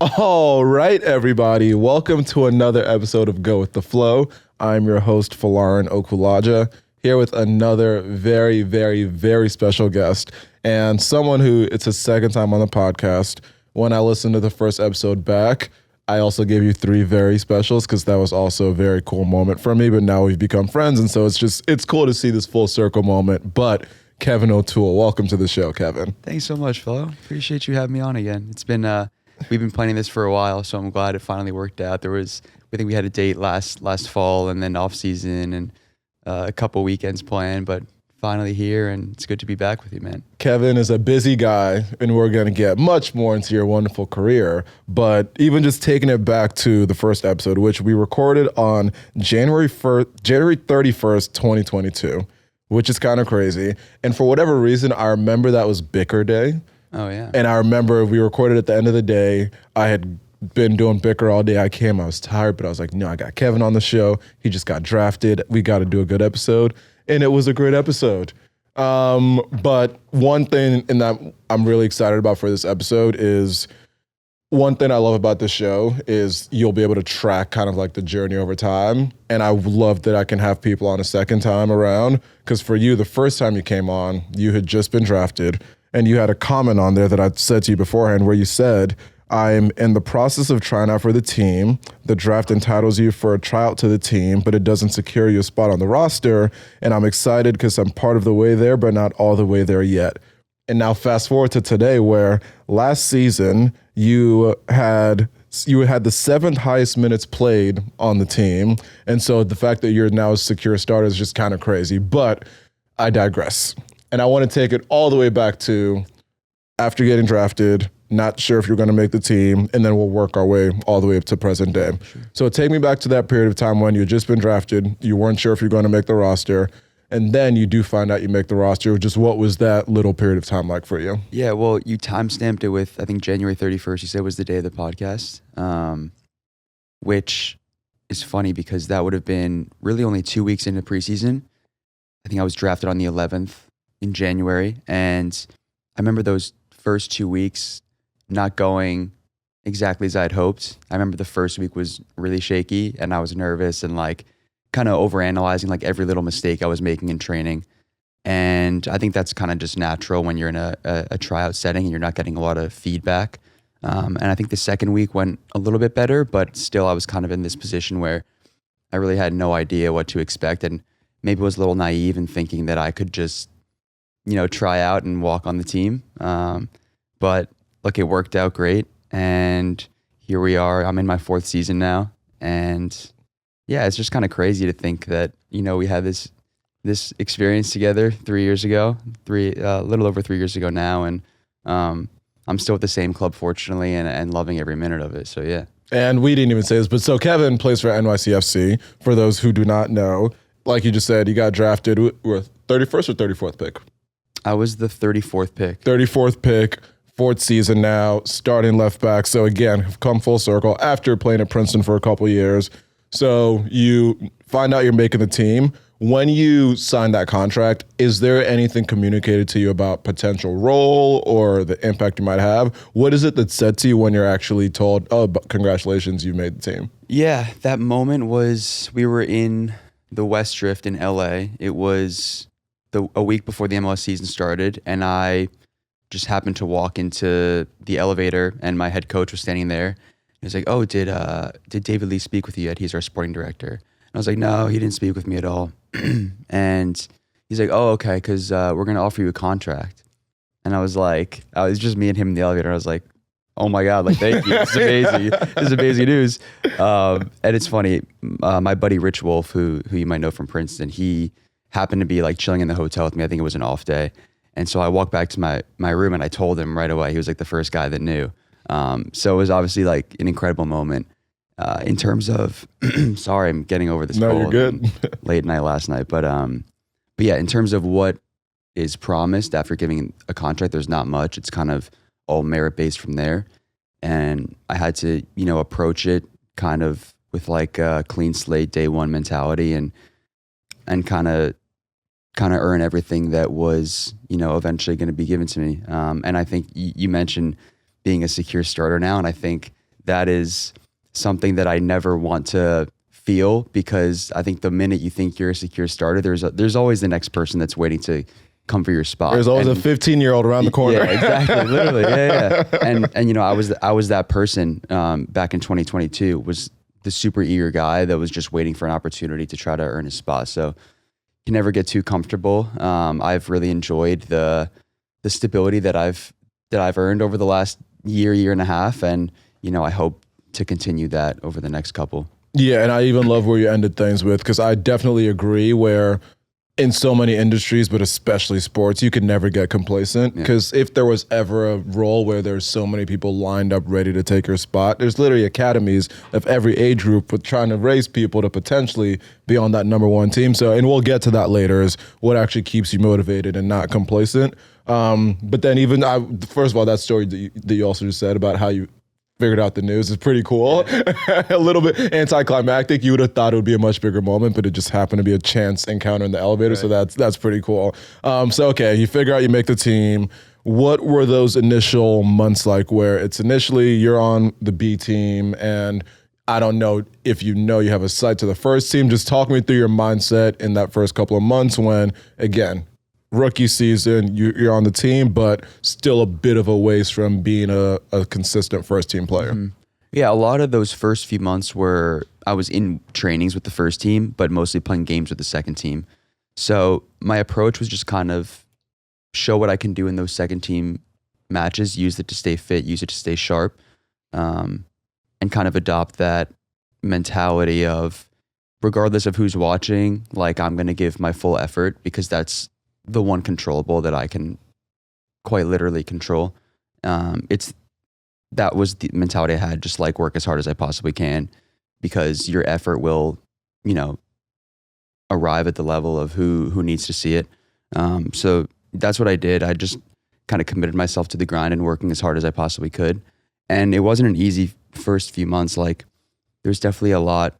All right, everybody. Welcome to another episode of Go With The Flow. I'm your host, Falarin Okulaja, here with another very, very, very special guest and someone who it's his second time on the podcast. When I listened to the first episode back, I also gave you 3 very specials because that was also a very cool moment for me, but now we've become friends, and so it's cool to see this full circle moment. But Kevin O'Toole, welcome to the show, Kevin. Thanks so much, Flo. Appreciate you having me on again. It's been we've been planning this for a while, so I'm glad it finally worked out. I think we had a date last fall, and then off season, and a couple weekends planned, but finally here, and it's good to be back with you, man. Kevin is a busy guy, and we're going to get much more into your wonderful career. But even just taking it back to the first episode, which we recorded on January 31st, 2022, which is kind of crazy. And for whatever reason, I remember that was Bicker Day. Oh, yeah. And I remember we recorded at the end of the day. I had been doing Bicker all day. I was tired, but I was like, no, I got Kevin on the show. He just got drafted. We got to do a good episode. And it was a great episode. But one thing that I'm really excited about for this episode is, one thing I love about this show is you'll be able to track kind of like the journey over time. And I love that I can have people on a second time around. Because for you, the first time you came on, you had just been drafted. And you had a comment on there that I said to you beforehand where you said, I'm in the process of trying out for the team. The draft entitles you for a tryout to the team, but it doesn't secure you a spot on the roster. And I'm excited because I'm part of the way there, but not all the way there yet. And now fast forward to today, where last season you had the 7th highest minutes played on the team. And so the fact that you're now a secure starter is just kind of crazy. But I digress. And I want to take it all the way back to after getting drafted, not sure if you're going to make the team, and then we'll work our way all the way up to present day. Sure. So take me back to that period of time when you had just been drafted, you weren't sure if you're going to make the roster, and then you do find out you make the roster. Just what was that little period of time like for you? Yeah, well, you timestamped it with, I think, January 31st. You said was the day of the podcast, which is funny because that would have been really only 2 weeks into preseason. I think I was drafted on the 11th in January, and I remember those first 2 weeks not going exactly as I'd hoped. I remember the first week was really shaky, and I was nervous and like kind of overanalyzing like every little mistake I was making in training. And I think that's kind of just natural when you're in a tryout setting and you're not getting a lot of feedback. And I think the second week went a little bit better, but still I was kind of in this position where I really had no idea what to expect, and maybe was a little naive in thinking that I could just, try out and walk on the team. But look, it worked out great. And here we are. I'm in my 4th season now. And yeah, it's just kind of crazy to think that, we had this experience together 3 years ago, a little over 3 years ago now. And I'm still with the same club, fortunately, and loving every minute of it. So yeah. And we didn't even say this, but so Kevin plays for NYCFC. For those who do not know, like you just said, you got drafted with 31st or 34th pick? I was the 34th pick. 34th pick, 4th season now, starting left back. So again, have come full circle after playing at Princeton for a couple years. So you find out you're making the team. When you signed that contract, is there anything communicated to you about potential role or the impact you might have? What is it that said to you when you're actually told, oh, congratulations, you made the team? Yeah, that moment was, we were in the West Drift in LA. It was a week before the MLS season started, and I just happened to walk into the elevator, and my head coach was standing there. He was like, oh, did David Lee speak with you yet? He's our sporting director. And I was like, no, he didn't speak with me at all. And he's like, oh, okay, because we're going to offer you a contract. And I was like, it was just me and him in the elevator. I was like, oh my God, like, thank you. This is amazing. This is amazing news. And it's funny, my buddy Rich Wolf, who you might know from Princeton, he happened to be like chilling in the hotel with me. I think it was an off day. And so I walked back to my room and I told him right away. He was like the first guy that knew. So it was obviously like an incredible moment. In terms of, sorry, I'm getting over this cold. No, you're good. Late night last night. But yeah, in terms of what is promised after giving a contract, there's not much. It's kind of all merit-based from there. And I had to, approach it kind of with like a clean slate day one mentality and kind of earn everything that was, eventually going to be given to me. And I think you mentioned being a secure starter now. And I think that is something that I never want to feel, because I think the minute you think you're a secure starter, there's always the next person that's waiting to come for your spot. There's always a 15-year-old around the corner. Yeah, exactly. Literally. Yeah. And you know, I was that person back in 2022, was the super eager guy that was just waiting for an opportunity to try to earn his spot. So you never get too comfortable. I've really enjoyed the stability that I've earned over the last year and a half, and you know, I hope to continue that over the next couple. Yeah, and I even love where you ended things with, because I definitely agree where in so many industries, but especially sports, you can never get complacent, because if there was ever a role where there's so many people lined up ready to take your spot, there's literally academies of every age group with trying to raise people to potentially be on that number one team. So, and we'll get to that later, is what actually keeps you motivated and not complacent. But then even, first of all, that story that you also just said about how you figured out the news is pretty cool. A little bit anticlimactic. You would have thought it would be a much bigger moment, but it just happened to be a chance encounter in the elevator. Right. So that's pretty cool. So okay, you figure out you make the team. What were those initial months like, where it's initially you're on the B team, and I don't know if you have a sight to the first team. Just talk me through your mindset in that first couple of months when, again, rookie season, you're on the team, but still a bit of a ways from being a consistent first team player. Mm-hmm. Yeah, a lot of those first few months were I was in trainings with the first team, but mostly playing games with the second team. So my approach was just kind of show what I can do in those second team matches, use it to stay fit, use it to stay sharp, and kind of adopt that mentality of, regardless of who's watching, like, I'm going to give my full effort, because that's the one controllable that I can quite literally control. That was the mentality I had, just like work as hard as I possibly can, because your effort will, you know, arrive at the level of who needs to see it. So that's what I did. I just kind of committed myself to the grind and working as hard as I possibly could. And it wasn't an easy first few months. Like, there's definitely a lot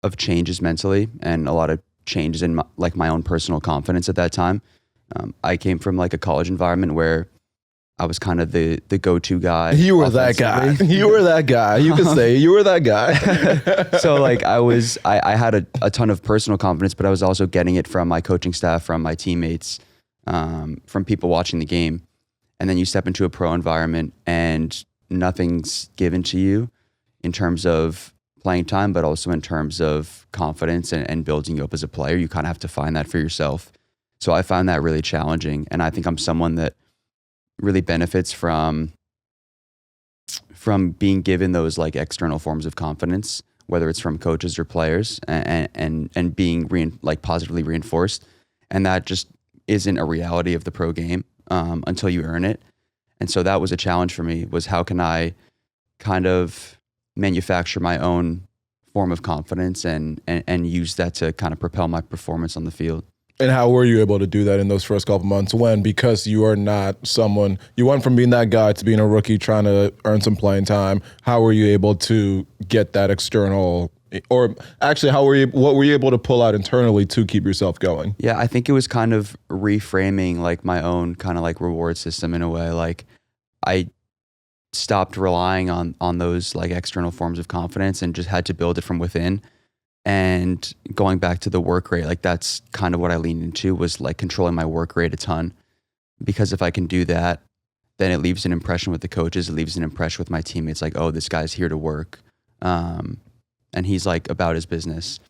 of changes mentally and a lot of changes in my own personal confidence at that time. I came from like a college environment where I was kind of the go-to guy. You were that guy. You were that guy. You can say you were that guy. So like I had a ton of personal confidence, but I was also getting it from my coaching staff, from my teammates, from people watching the game. And then you step into a pro environment and nothing's given to you in terms of playing time, but also in terms of confidence and building you up as a player. You kind of have to find that for yourself. So I found that really challenging. And I think I'm someone that really benefits from being given those like external forms of confidence, whether it's from coaches or players, and being positively reinforced. And that just isn't a reality of the pro game until you earn it. And so that was a challenge for me, was how can I kind of manufacture my own form of confidence and use that to kind of propel my performance on the field. And how were you able to do that in those first couple months because you are not someone, you went from being that guy to being a rookie trying to earn some playing time. How were you able to get that external, or actually what were you able to pull out internally to keep yourself going? Yeah, I think it was kind of reframing like my own kind of like reward system in a way. Like, I stopped relying on those like external forms of confidence and just had to build it from within. And going back to the work rate, like that's kind of what I leaned into, was like controlling my work rate a ton. Because if I can do that, then it leaves an impression with the coaches, it leaves an impression with my teammates, like, oh, this guy's here to work. And he's like about his business.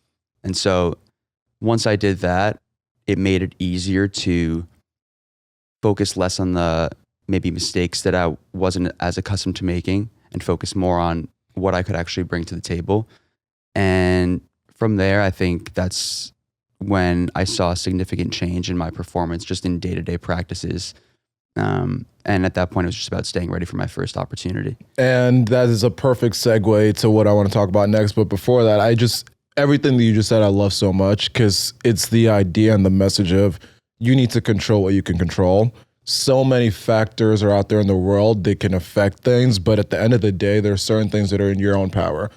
And so once I did that, it made it easier to focus less on the maybe mistakes that I wasn't as accustomed to making, and focus more on what I could actually bring to the table. And from there, I think that's when I saw a significant change in my performance, just in day-to-day practices. And at that point, it was just about staying ready for my first opportunity. And that is a perfect segue to what I want to talk about next. But before that, everything that you just said, I love so much, because it's the idea and the message of you need to control what you can control. So many factors are out there in the world that can affect things, but at the end of the day, there are certain things that are in your own power.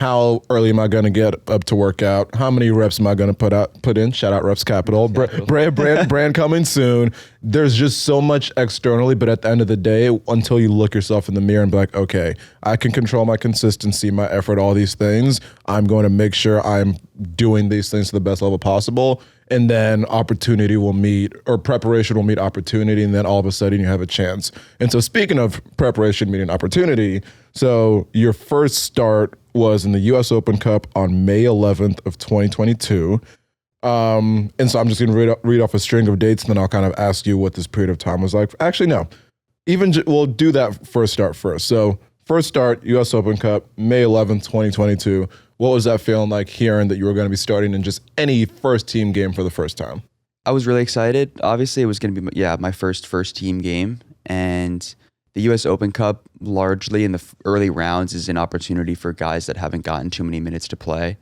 how early am I going to get up to work out? How many reps am I going to put in? Shout out Reps Capital. Brand coming soon. There's just so much externally, but at the end of the day, until you look yourself in the mirror and be like, okay, I can control my consistency, my effort, all these things. I'm going to make sure I'm doing these things to the best level possible. And then opportunity will meet, or preparation will meet opportunity, and then all of a sudden you have a chance. And so speaking of preparation meeting opportunity, so your first start was in the U.S. Open Cup on May 11th of 2022. And so I'm just going to read off a string of dates, and then I'll kind of ask you what this period of time was like. Actually, no. We'll do that first start first. So first start, U.S. Open Cup, May 11th, 2022. What was that feeling like hearing that you were going to be starting in just any first team game for the first time? I was really excited. Obviously, it was going to be my first team game. And the U.S. Open Cup, largely in the early rounds, is an opportunity for guys that haven't gotten too many minutes to play.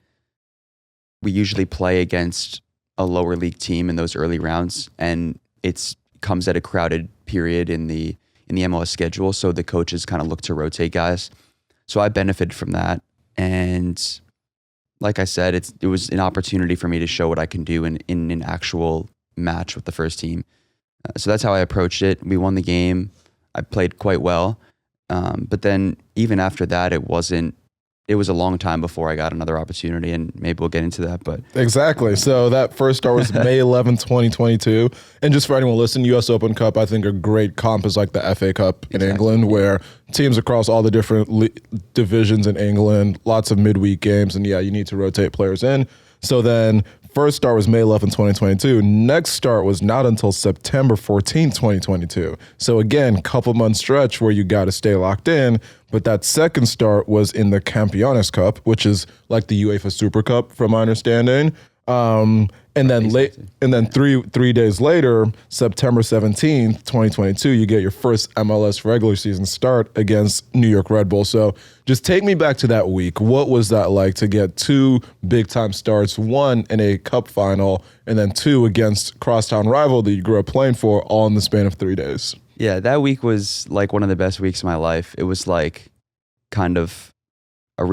We usually play against a lower league team in those early rounds, and it comes at a crowded period in the MLS schedule, so the coaches kind of look to rotate guys. So I benefited from that, and like I said, it was an opportunity for me to show what I can do in an actual match with the first team. So that's how I approached it. We won the game. I played quite well, but then even after that, it was a long time before I got another opportunity, and maybe we'll get into that. But exactly. So that first start was May 11th, 2022. And just for anyone listening, U.S. Open Cup, I think a great comp is like the FA Cup in England, where teams across all the different divisions in England, lots of midweek games, and you need to rotate players in. So then first start was May 11th, 2022. Next start was not until September 14th, 2022. So again, couple months stretch where you got to stay locked in. But that second start was in the Campeones Cup, which is like the UEFA Super Cup, from my understanding. And then three days later, September 17th, 2022, you get your first MLS regular season start against New York Red Bull. So just take me back to that week. What was that like to get two big time starts, one in a cup final, and then two against crosstown rival that you grew up playing for, all in the span of 3 days? Yeah, that week was like one of the best weeks of my life. It was like kind of a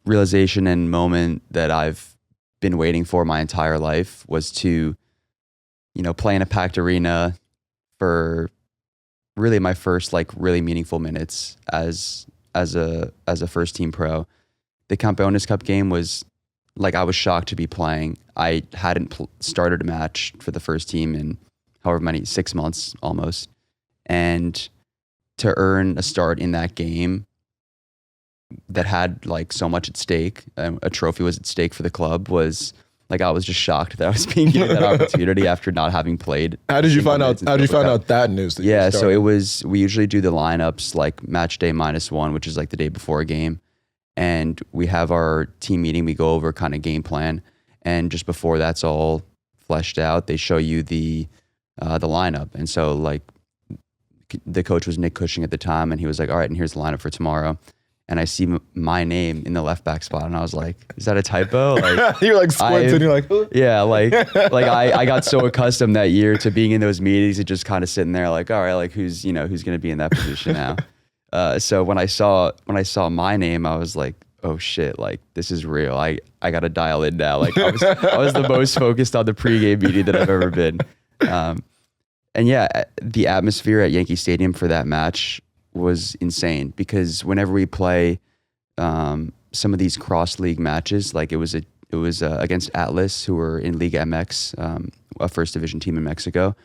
realization and moment that I've been waiting for my entire life, was to, play in a packed arena for really my first like really meaningful minutes as a first team pro. The Campeones Cup game was like, I was shocked to be playing. I hadn't started a match for the first team in however many, 6 months almost. And to earn a start in that game that had like so much at stake, a trophy was at stake for the club, was like, I was just shocked that I was being given that opportunity after not having played. How did you find out that news? So we usually do the lineups like match day -1, which is like the day before a game. And we have our team meeting. We go over kind of game plan. And just before that's all fleshed out, they show you the lineup. And so like, the coach was Nick Cushing at the time, and he was like, all right, and here's the lineup for tomorrow. And I see my name in the left back spot, and I was like, is that a typo? Like, you're like squinting, you're like, huh? Yeah, like I got so accustomed that year to being in those meetings and just kind of sitting there like, all right, like who's going to be in that position now? So when I saw my name, I was like, oh shit, like this is real. I got to dial in now. Like I was the most focused on the pregame meeting that I've ever been. And yeah, the atmosphere at Yankee Stadium for that match was insane, because whenever we play some of these cross league matches, like it was against Atlas, who were in Liga MX, a first division team in Mexico.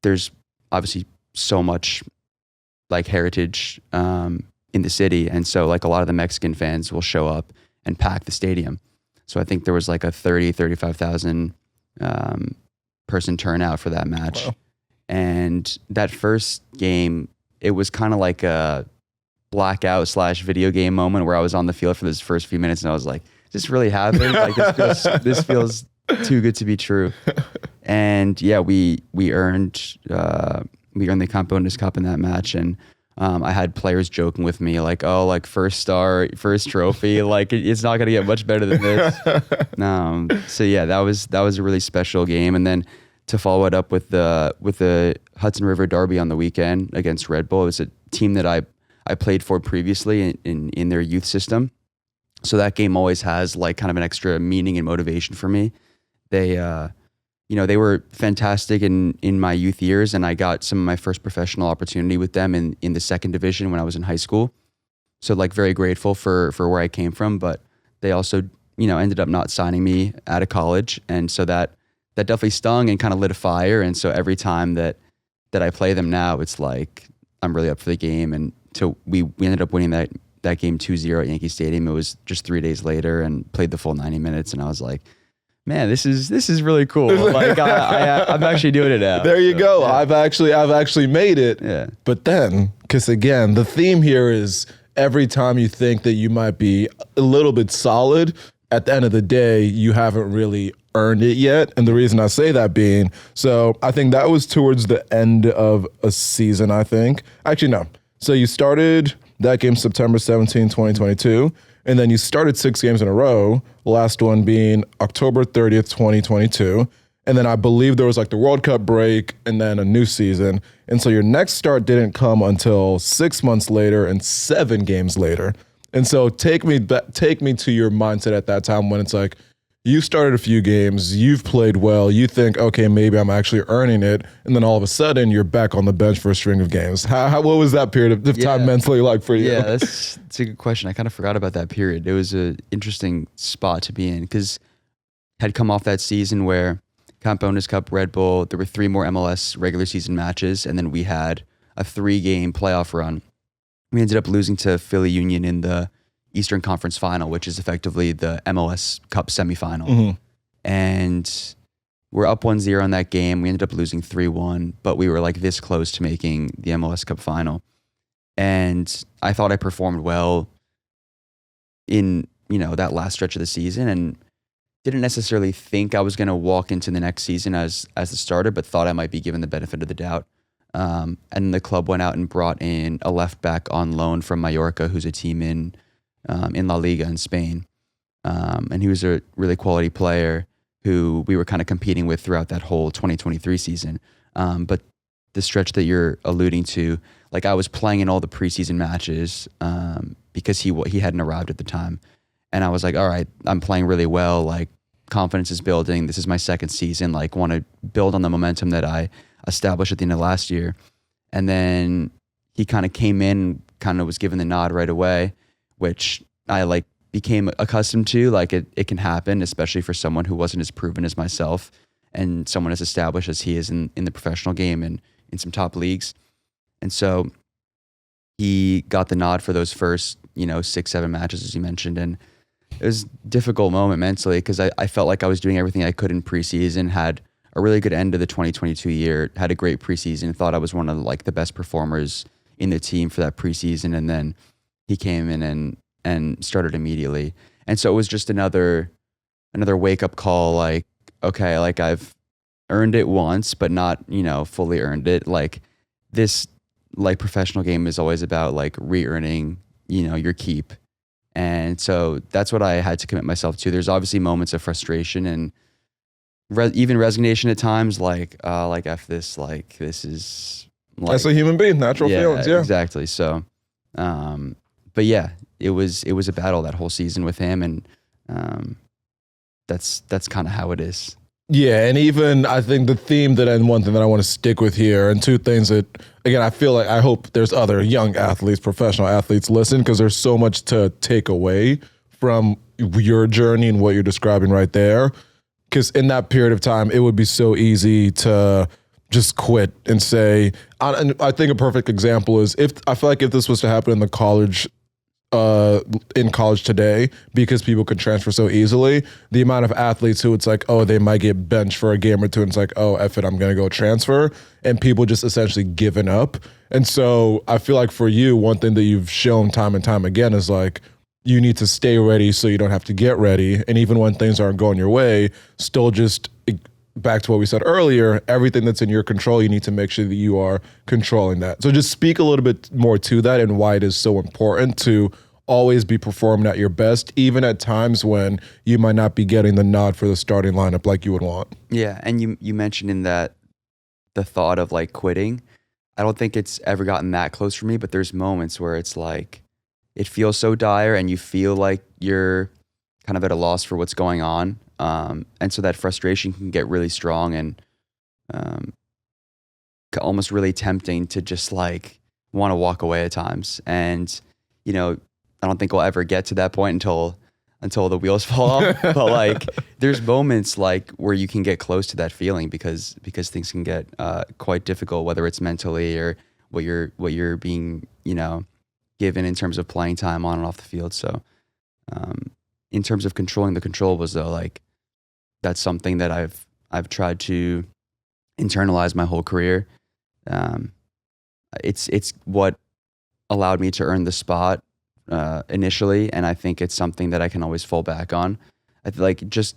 There's obviously so much like heritage in the city, and so like a lot of the Mexican fans will show up and pack the stadium. So I think there was like a 35,000 person turnout for that match. Wow. And that first game, it was kind of like a blackout / video game moment where I was on the field for those first few minutes, and I was like, "Is this really happening? Like this feels too good to be true." And yeah, we earned the Campeones Cup in that match, and I had players joking with me like, "Oh, like first star, first trophy, like it's not gonna get much better than this." So yeah, that was a really special game, and then to follow it up with the Hudson River Derby on the weekend against Red Bull. It was a team that I played for previously in their youth system. So that game always has like kind of an extra meaning and motivation for me. They, they were fantastic in my youth years, and I got some of my first professional opportunity with them in the second division when I was in high school. So like very grateful for where I came from, but they also, ended up not signing me out of college. And so that definitely stung and kind of lit a fire. And so every time that I play them now, it's like I'm really up for the game. And so we ended up winning that game 2-0 at Yankee Stadium. It was just 3 days later, and played the full 90 minutes. And I was like, man, this is really cool. Like I'm actually doing it now. There you go. Yeah. I've actually made it. Yeah. But then, because again, the theme here is every time you think that you might be a little bit solid, at the end of the day, you haven't really earned it yet. And the reason I say that being, so I think that was towards the end of a season, I think. Actually, no. So you started that game September 17, 2022. And then you started 6 games in a row, last one being October 30th, 2022. And then I believe there was like the World Cup break and then a new season. And so your next start didn't come until 6 months later and 7 games later. And so take me to your mindset at that time when it's like, you started a few games, you've played well, you think, okay, maybe I'm actually earning it. And then all of a sudden you're back on the bench for a string of games. What was that period of time mentally like for you? Yeah, that's a good question. I kind of forgot about that period. It was an interesting spot to be in because had come off that season where Campeones Cup, Red Bull, there were 3 more MLS regular season matches. And then we had a 3-game playoff run. We ended up losing to Philly Union in the Eastern Conference Final, which is effectively the MLS Cup semifinal. Mm-hmm. And we're up 1-0 in that game. We ended up losing 3-1, but we were like this close to making the MLS Cup final. And I thought I performed well in, that last stretch of the season, and didn't necessarily think I was going to walk into the next season as the starter, but thought I might be given the benefit of the doubt. And the club went out and brought in a left back on loan from Mallorca, who's a team in La Liga in Spain. And he was a really quality player who we were kind of competing with throughout that whole 2023 season. But the stretch that you're alluding to, like I was playing in all the preseason matches because he hadn't arrived at the time. And I was like, all right, I'm playing really well. Like confidence is building. This is my second season. Like want to build on the momentum that I established at the end of last year. And then he kind of came in, kind of was given the nod right away, which I like became accustomed to. Like it can happen, especially for someone who wasn't as proven as myself and someone as established as he is in the professional game and in some top leagues. And so he got the nod for those first, 6-7 matches, as you mentioned. And it was a difficult moment mentally because I felt like I was doing everything I could in preseason, had a really good end of the 2022 year, had a great preseason, thought I was one of like the best performers in the team for that preseason. And then he came in and started immediately. And so it was just another wake up call. Like, okay, like I've earned it once, but not, fully earned it. Like this, like professional game is always about like re-earning, your keep. And so that's what I had to commit myself to. There's obviously moments of frustration and even resignation at times, like F this, like this is like, that's a human being, natural feelings. Yeah, exactly. So, but yeah, it was a battle that whole season with him, and that's kind of how it is. Yeah, and even I think the theme and one thing that I want to stick with here, and two things that, again, I feel like I hope there's other young athletes, professional athletes listen, because there's so much to take away from your journey and what you're describing right there. Because in that period of time, it would be so easy to just quit and say, and I think a perfect example is I feel like if this was to happen in college today, because people can transfer so easily, the amount of athletes who it's like, oh, they might get benched for a game or two, and it's like, oh, F it, I'm going to go transfer, and people just essentially giving up. And so I feel like for you, one thing that you've shown time and time again is like, you need to stay ready so you don't have to get ready. And even when things aren't going your way, still just back to what we said earlier, everything that's in your control, you need to make sure that you are controlling that. So just speak a little bit more to that and why it is so important to always be performing at your best, even at times when you might not be getting the nod for the starting lineup like you would want. Yeah, and you mentioned in that the thought of like quitting. I don't think it's ever gotten that close for me, but there's moments where it's like, it feels so dire and you feel like you're kind of at a loss for what's going on. And so that frustration can get really strong and almost really tempting to just like want to walk away at times. And, you know, I don't think we'll ever get to that point until the wheels fall off. But like there's moments like where you can get close to that feeling because things can get quite difficult, whether it's mentally or what you're being, you know, given in terms of playing time on and off the field. So in terms of controlling the controllables though, like that's something that I've tried to internalize my whole career. It's what allowed me to earn the spot initially, and I think it's something that I can always fall back on. I feel like just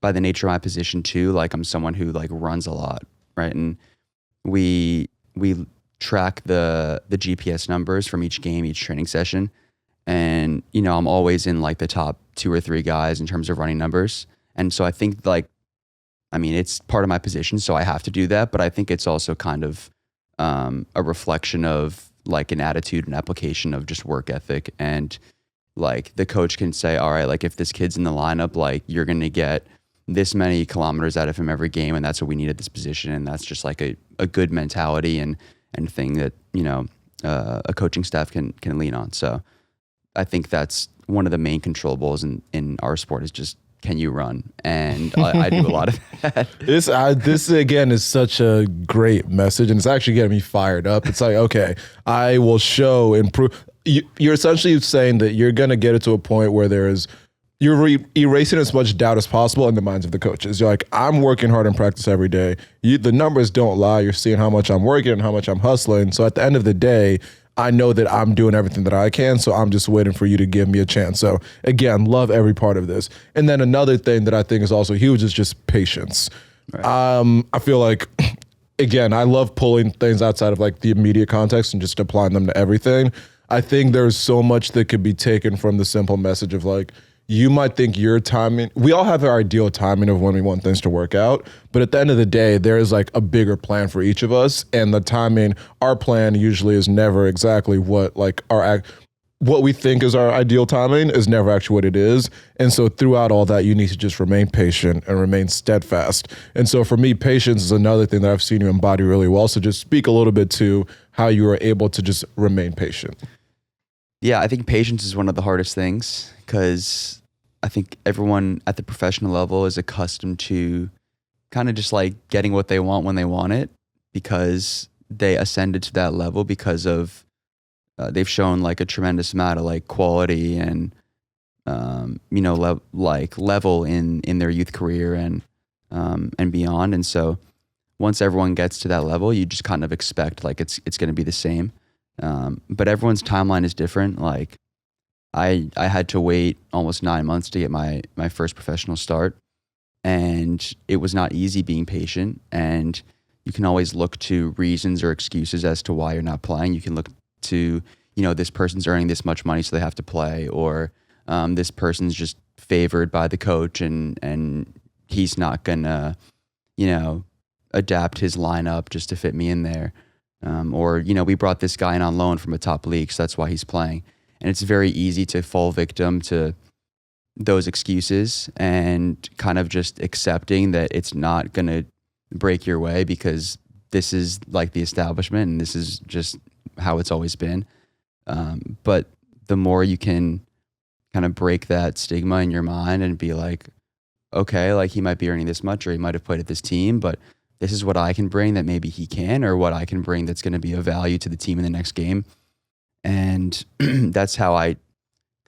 by the nature of my position too, like I'm someone who like runs a lot, right? And we track the GPS numbers from each game, each training session, and you know I'm always in like the top 2 or 3 guys in terms of running numbers. And so I think like, I mean, it's part of my position, so I have to do that, but I think it's also kind of a reflection of like an attitude and application of just work ethic. And like the coach can say, all right, like if this kid's in the lineup, like you're going to get this many kilometers out of him every game, and that's what we need at this position. And that's just like a good mentality and thing that, you know, a coaching staff can lean on. So I think that's one of the main controllables in our sport is just, can you run? And I do a lot of that. This again is such a great message, and it's actually getting me fired up. It's like, okay, I will show improve. You're essentially saying that you're going to get it to a point where you're erasing as much doubt as possible in the minds of the coaches. You're like, I'm working hard in practice every day. The numbers don't lie. You're seeing how much I'm working and how much I'm hustling. So at the end of the day, I know that I'm doing everything that I can, so I'm just waiting for you to give me a chance. So again, love every part of this. And then another thing that I think is also huge is just patience. Right. I feel like, again, I love pulling things outside of like the immediate context and just applying them to everything. I think there's so much that could be taken from the simple message of like, you might think your timing, we all have our ideal timing of when we want things to work out, but at the end of the day, there is like a bigger plan for each of us, and the timing, our plan usually is never exactly what we think is our ideal timing is never actually what it is. And so throughout all that, you need to just remain patient and remain steadfast. And so for me, patience is another thing that I've seen you embody really well. So just speak a little bit to how you were able to just remain patient. Yeah, I think patience is one of the hardest things because I think everyone at the professional level is accustomed to kind of just like getting what they want when they want it because they ascended to that level because of they've shown like a tremendous amount of like quality and you know level in their youth career and beyond. And so once everyone gets to that level, you just kind of expect like it's going to be the same. But everyone's timeline is different. Like I had to wait almost 9 months to get my first professional start, and it was not easy being patient. And you can always look to reasons or excuses as to why you're not playing. You can look to, you know, this person's earning this much money, so they have to play, or this person's just favored by the coach and he's not gonna, you know, adapt his lineup just to fit me in there. Or, you know, we brought this guy in on loan from a top league, so that's why he's playing. And it's very easy to fall victim to those excuses and kind of just accepting that it's not going to break your way because this is like the establishment and this is just how it's always been. But the more you can kind of break that stigma in your mind and be like, okay, like he might be earning this much or he might have played at this team, but this is what I can bring that maybe he can, or what I can bring that's going to be of value to the team in the next game. And that's how I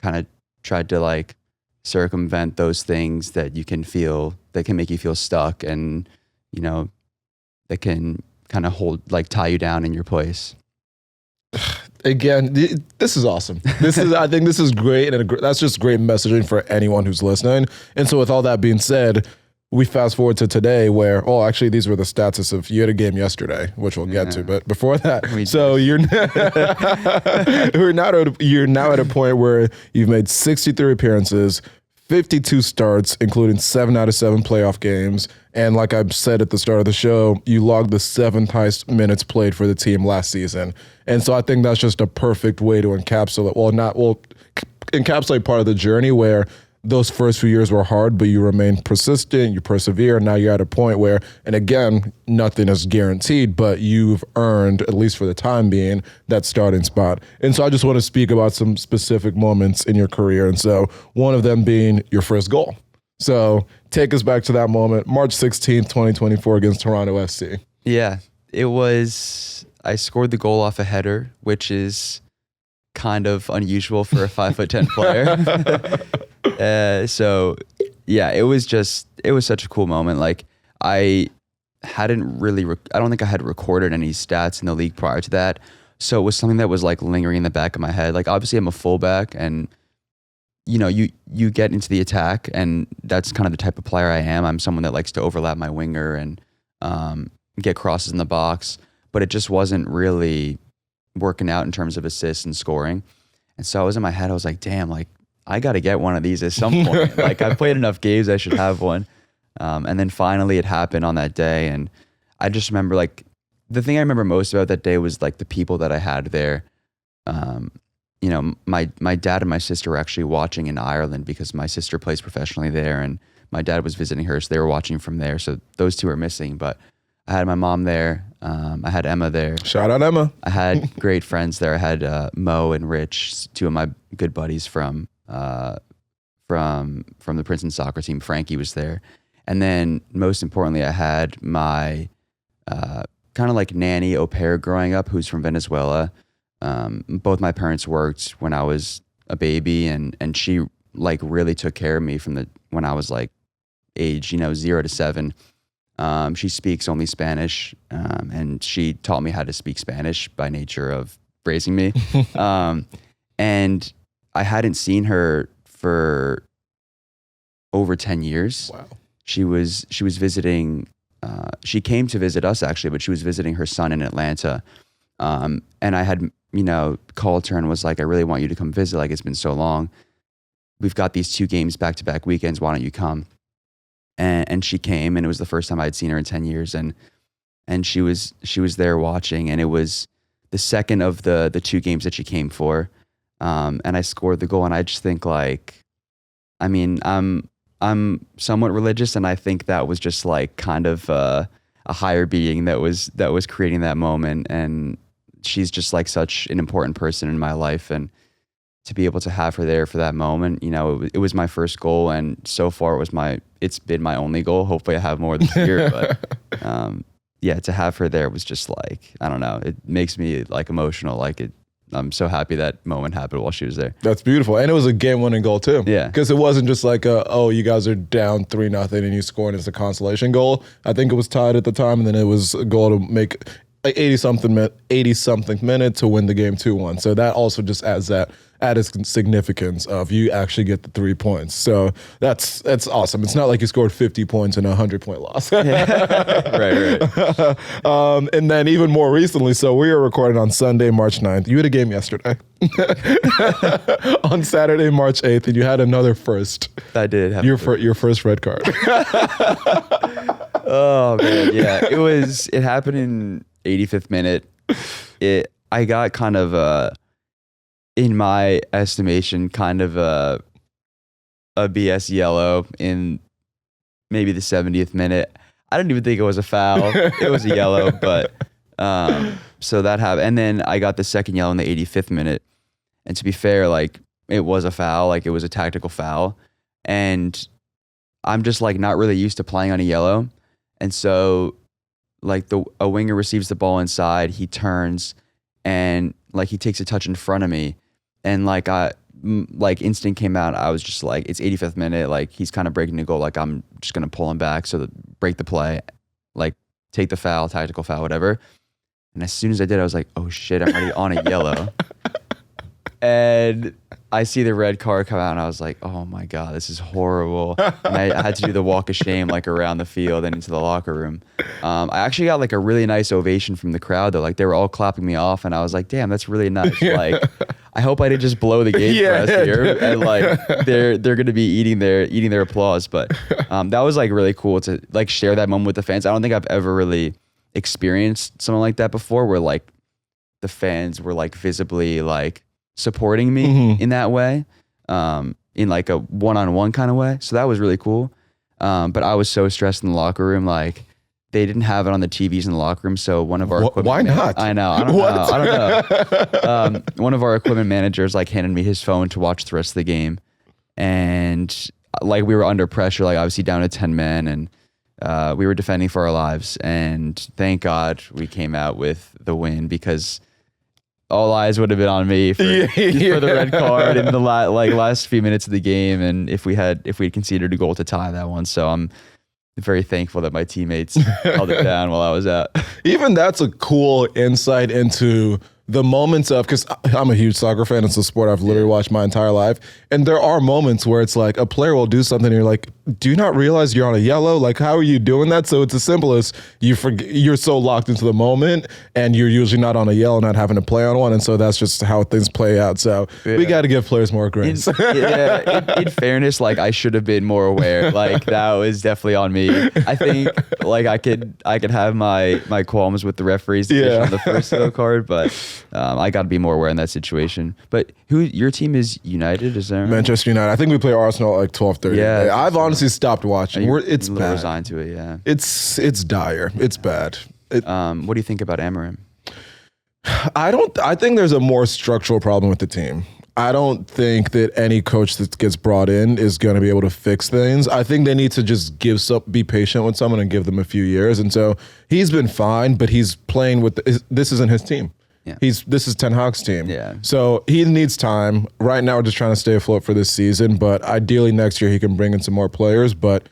kind of tried to like circumvent those things that you can feel, that can make you feel stuck and, you know, that can kind of tie you down in your place. Again, this is awesome. I think this is great. And that's just great messaging for anyone who's listening. And so with all that being said, we fast forward to today where, actually these were the stats of you had a game yesterday, which we'll get to. But before that, you're now at a point where you've made 63 appearances, 52 starts, including 7 out of 7 playoff games. And like I said at the start of the show, you logged the 7th highest minutes played for the team last season. And so I think that's just a perfect way to encapsulate, encapsulate part of the journey where those first few years were hard, but you remain persistent, you persevere. Now you're at a point where, and again, nothing is guaranteed, but you've earned, at least for the time being, that starting spot. And so I just want to speak about some specific moments in your career. And so one of them being your first goal. So take us back to that moment, March 16th, 2024 against Toronto FC. Yeah, I scored the goal off a header, which is kind of unusual for a 5'10" player. So yeah, it was such a cool moment. Like I hadn't really, I don't think I had recorded any stats in the league prior to that. So it was something that was like lingering in the back of my head. Like obviously I'm a fullback and you get into the attack and that's kind of the type of player I am. I'm someone that likes to overlap my winger and get crosses in the box, but it just wasn't really working out in terms of assists and scoring. And so I was in my head, I was like, damn, like I got to get one of these at some point. Like I've played enough games, I should have one. And then finally it happened on that day. And I just remember like, the thing I remember most about that day was like the people that I had there. My dad and my sister were actually watching in Ireland because my sister plays professionally there and my dad was visiting her. So they were watching from there. So those two are missing, but I had my mom there. I had Emma there. Shout out Emma. I had great friends there. I had Mo and Rich, two of my good buddies from the Princeton soccer team. Frankie was there. And then most importantly, I had my kind of like nanny au pair growing up who's from Venezuela. Both my parents worked when I was a baby and she like really took care of me when I was like age, 0 to 7. She speaks only Spanish, and she taught me how to speak Spanish by nature of raising me. And I hadn't seen her for over 10 years. Wow. She was visiting, she came to visit us actually, but she was visiting her son in Atlanta. And I had, called her and was like, I really want you to come visit. Like, it's been so long. We've got these 2 games back-to-back weekends. Why don't you come? And she came, and it was the first time I'd seen her in 10 years. And she was there watching, and it was the second of the 2 games that she came for. And I scored the goal, and I just think like, I mean, I'm somewhat religious, and I think that was just like kind of a higher being that was creating that moment. And she's just like such an important person in my life, and to be able to have her there for that moment, it was my first goal, and so far it's been my only goal. Hopefully I have more this year, but to have her there was just like, I don't know, it makes me like emotional. Like I'm so happy that moment happened while she was there. That's beautiful. And it was a game-winning goal too. Yeah. Because it wasn't just like, you guys are down 3-0 and you scored as a consolation goal. I think it was tied at the time, and then it was a goal to make 80-something minute to win the game 2-1. So that also just adds that added significance of you actually get the 3 points. So that's awesome. It's not like you scored 50 points in a 100-point loss. Right. And then even more recently, so we are recording on Sunday, March 9th. You had a game yesterday. On Saturday, March 8th, and you had another first. I did have your first red card. Oh man, yeah. It happened in 85th minute. I got kind of in my estimation, kind of a BS yellow in maybe the 70th minute. I didn't even think it was a foul. It was a yellow, but so that happened. And then I got the second yellow in the 85th minute. And to be fair, like it was a foul, like it was a tactical foul. And I'm just like not really used to playing on a yellow. And so like a winger receives the ball inside, he turns and like he takes a touch in front of me. And like instinct came out. I was just like, it's 85th minute. Like he's kind of breaking the goal. Like I'm just going to pull him back. So that break the play, like take the foul, tactical foul, whatever. And as soon as I did, I was like, oh shit, I'm already on a yellow. And I see the red card come out and I was like, oh my God, this is horrible. And I had to do the walk of shame like around the field and into the locker room. I actually got like a really nice ovation from the crowd though. Like they were all clapping me off and I was like, damn, that's really nice. Like I hope I didn't just blow the game for us here, and like they're gonna be eating their applause. But that was like really cool to like share that moment with the fans. I don't think I've ever really experienced something like that before, where like the fans were like visibly like supporting me in that way, in like a one-on-one kind of way. So that was really cool. But I was so stressed in the locker room, like. They didn't have it on the TVs in the locker room, so one of our why not? I know. I don't know. One of our equipment managers like handed me his phone to watch the rest of the game, and like we were under pressure, like obviously down to 10 men, and we were defending for our lives. And thank God we came out with the win, because all eyes would have been on me for the red card in the last few minutes of the game, and if we had conceded a goal to tie that one. So I'm very thankful that my teammates held it down while I was out. Even that's a cool insight into the moments of, because I'm a huge soccer fan. It's a sport I've literally watched my entire life. And there are moments where it's like a player will do something and you're like, do you not realize you're on a yellow? Like, how are you doing that? So it's as simple as you're so locked into the moment and you're usually not on a yellow, not having to play on one. And so that's just how things play out. So we got to give players more grace. In fairness, like I should have been more aware. Like that was definitely on me. I think like I could have my qualms with the referee's decision on the first yellow card, but I got to be more aware in that situation. But your team is United, is there? Manchester United. I think we play Arsenal at like 12:30. Yeah, I've honestly stopped watching. It's a little bad. resigned to it. Yeah, it's dire. It's bad. What do you think about Amorim? I think there's a more structural problem with the team. I don't think that any coach that gets brought in is going to be able to fix things. I think they need to just be patient with someone and give them a few years. And so he's been fine, but he's playing with this isn't his team. Yeah. This is Ten Hag's team. Yeah. So he needs time. Right now we're just trying to stay afloat for this season, but ideally next year he can bring in some more players. But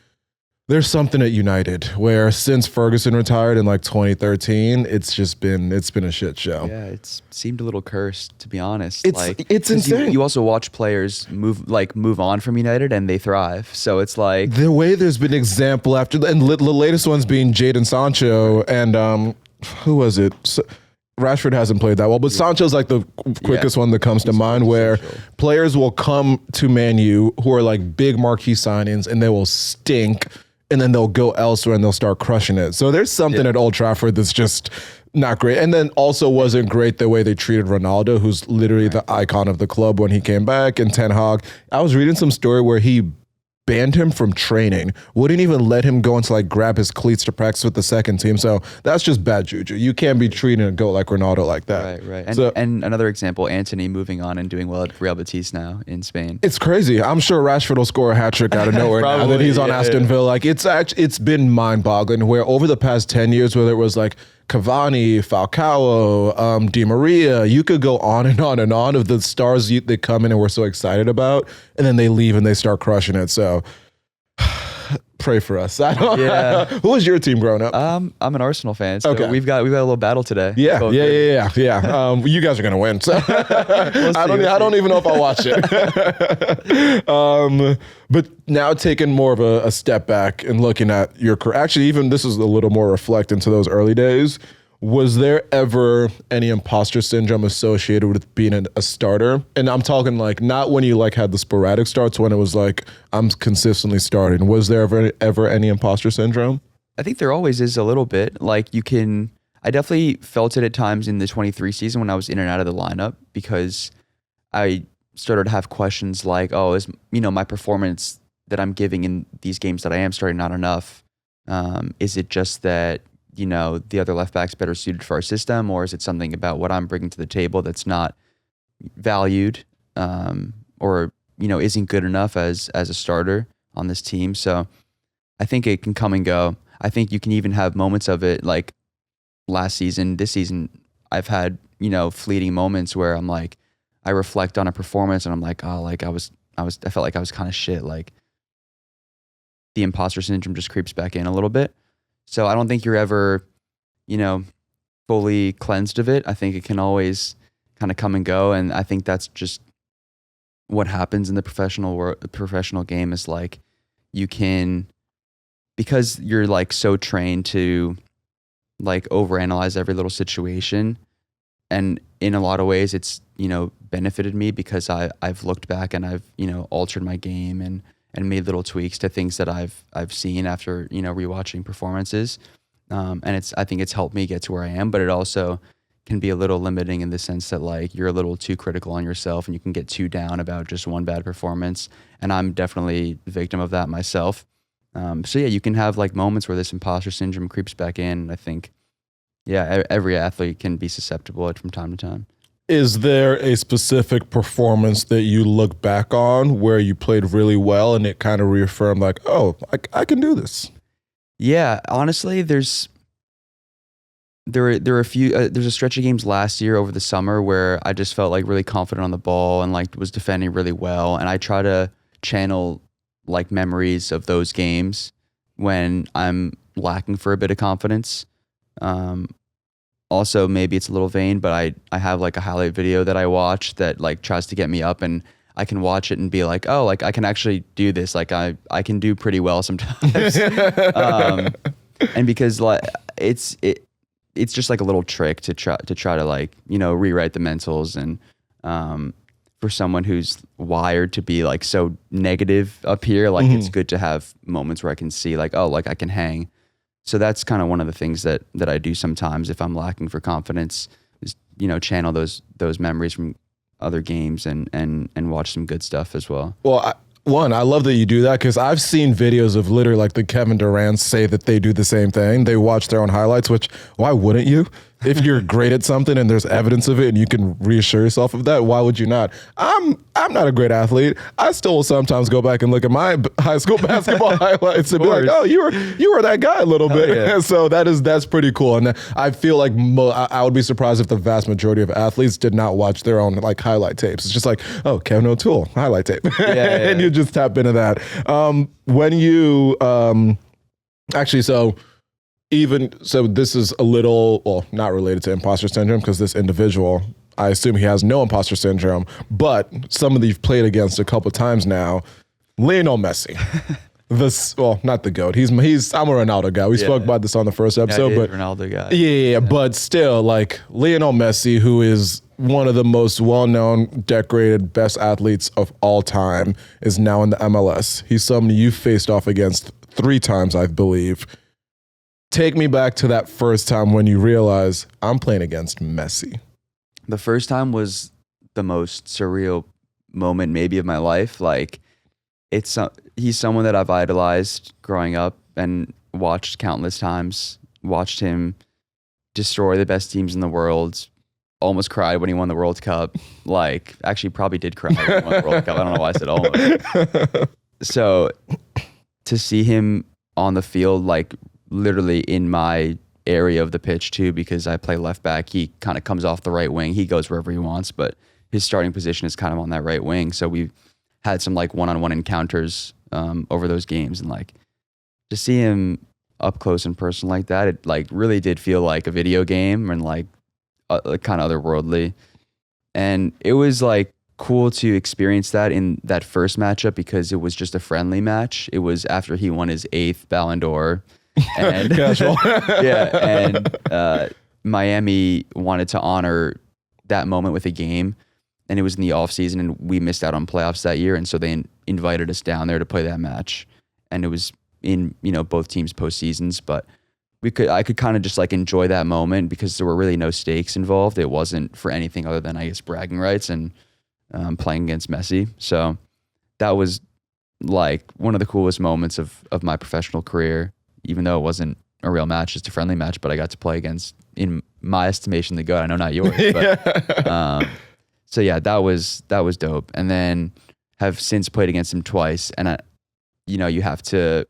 there's something at United where since Ferguson retired in like 2013, it's been a shit show. Yeah, it's seemed a little cursed, to be honest. It's insane. You also watch players move on from United and they thrive. So it's like the way there's been example after and the latest ones being Jadon Sancho and who was it? Rashford hasn't played that well, but Sancho's like the quickest one that comes to mind, where players will come to Man U who are like big marquee signings and they will stink, and then they'll go elsewhere and they'll start crushing it. So there's something at Old Trafford that's just not great. And then also wasn't great the way they treated Ronaldo, who's literally the icon of the club when he came back, and Ten Hag. I was reading some story where he banned him from training, wouldn't even let him go into like grab his cleats to practice with the second team. So that's just bad juju. You can't be treating a goat like Ronaldo like that. Right. And another example, Antony moving on and doing well at Real Betis now in Spain. It's crazy. I'm sure Rashford will score a hat trick out of nowhere now that he's on Aston Villa. Like it's been mind boggling where over the past 10 years, whether it was like Cavani, Falcao, Di Maria, you could go on and on and on of the stars that come in and we're so excited about, and then they leave and they start crushing it. So pray for us. Who was your team growing up? I'm an Arsenal fan, so we've got a little battle today. Yeah. You guys are gonna win. So I don't even know if I'll watch it. But now taking more of a step back and looking at your career, actually, even this is a little more reflecting to those early days. Was there ever any imposter syndrome associated with being a starter? And I'm talking like not when you like had the sporadic starts, when it was like I'm consistently starting. Was there ever any imposter syndrome? I think there always is a little bit. Like I definitely felt it at times in the 23 season when I was in and out of the lineup, because I started to have questions like, oh, is my performance that I'm giving in these games that I am starting not enough? Is it just that the other left back's better suited for our system, or is it something about what I'm bringing to the table that's not valued, or isn't good enough as a starter on this team? So I think it can come and go. I think you can even have moments of it like last season, this season. I've had fleeting moments where I'm like, I reflect on a performance and I'm like, oh, like I felt like I was kind of shit. Like the imposter syndrome just creeps back in a little bit. So I don't think you're ever, fully cleansed of it. I think it can always kind of come and go. And I think that's just what happens in the professional game is like you can, because you're like so trained to like overanalyze every little situation, and in a lot of ways it's, benefited me because I've looked back and I've, altered my game and made little tweaks to things that I've seen after, rewatching performances. And I think it's helped me get to where I am, but it also can be a little limiting in the sense that like you're a little too critical on yourself and you can get too down about just one bad performance. And I'm definitely the victim of that myself. So yeah, you can have like moments where this imposter syndrome creeps back in. I think, yeah, every athlete can be susceptible from time to time. Is there a specific performance that you look back on where you played really well and it kind of reaffirmed like, oh, I can do this? Yeah, honestly, there are a few. There's a stretch of games last year over the summer where I just felt like really confident on the ball and like was defending really well. And I try to channel like memories of those games when I'm lacking for a bit of confidence. Also, maybe it's a little vain, but I have like a highlight video that I watch that like tries to get me up, and I can watch it and be like, oh, like I can actually do this. Like I can do pretty well sometimes. And because like it's just like a little trick to try to like, rewrite the mentals. And for someone who's wired to be like so negative up here, like it's good to have moments where I can see like, oh, like I can hang. So that's kind of one of the things that I do sometimes if I'm lacking for confidence is, channel those memories from other games and watch some good stuff as well. Well, I love that you do that because I've seen videos of literally like the Kevin Durants say that they do the same thing. They watch their own highlights, which why wouldn't you? If you're great at something and there's evidence of it and you can reassure yourself of that, why would you not? I'm not a great athlete. I still will sometimes go back and look at my high school basketball highlights and be like, oh, you were that guy a little bit. Yeah. So that's pretty cool. And I feel like I would be surprised if the vast majority of athletes did not watch their own like highlight tapes. It's just like, oh, Kevin O'Toole highlight tape. And you just tap into that. When you actually, so this is a little, well, not related to imposter syndrome because this individual, I assume he has no imposter syndrome, but somebody you've played against a couple times now, Lionel Messi. Not the GOAT. I'm a Ronaldo guy. We spoke about this on the first episode, but Ronaldo guy. Yeah, but still, like Lionel Messi, who is one of the most well-known, decorated, best athletes of all time, is now in the MLS. He's somebody you faced off against 3 times, I believe. Take me back to that first time when you realize I'm playing against Messi. The first time was the most surreal moment maybe of my life. Like he's someone that I've idolized growing up and watched countless times, watched him destroy the best teams in the world, almost cried when he won the World Cup. Like actually probably did cry when he won the World Cup. I don't know why I said almost. So to see him on the field, like literally in my area of the pitch too, because I play left back. He kind of comes off the right wing. He goes wherever he wants, but his starting position is kind of on that right wing. So we've had some like one-on-one encounters over those games, and like to see him up close and personal like that, it like really did feel like a video game and like kind of otherworldly. And it was like cool to experience that in that first matchup because it was just a friendly match. It was after he won his 8th Ballon d'Or. And casual. Yeah, and Miami wanted to honor that moment with a game, and it was in the off season, and we missed out on playoffs that year, and so they invited us down there to play that match, and it was in both teams' postseasons, but I could kind of just like enjoy that moment because there were really no stakes involved. It wasn't for anything other than I guess bragging rights and playing against Messi. So that was like one of the coolest moments of my professional career. Even though it wasn't a real match, just a friendly match, but I got to play against, in my estimation, the GOAT. I know not yours, but so yeah, that was dope. And then have since played against him twice, and you have to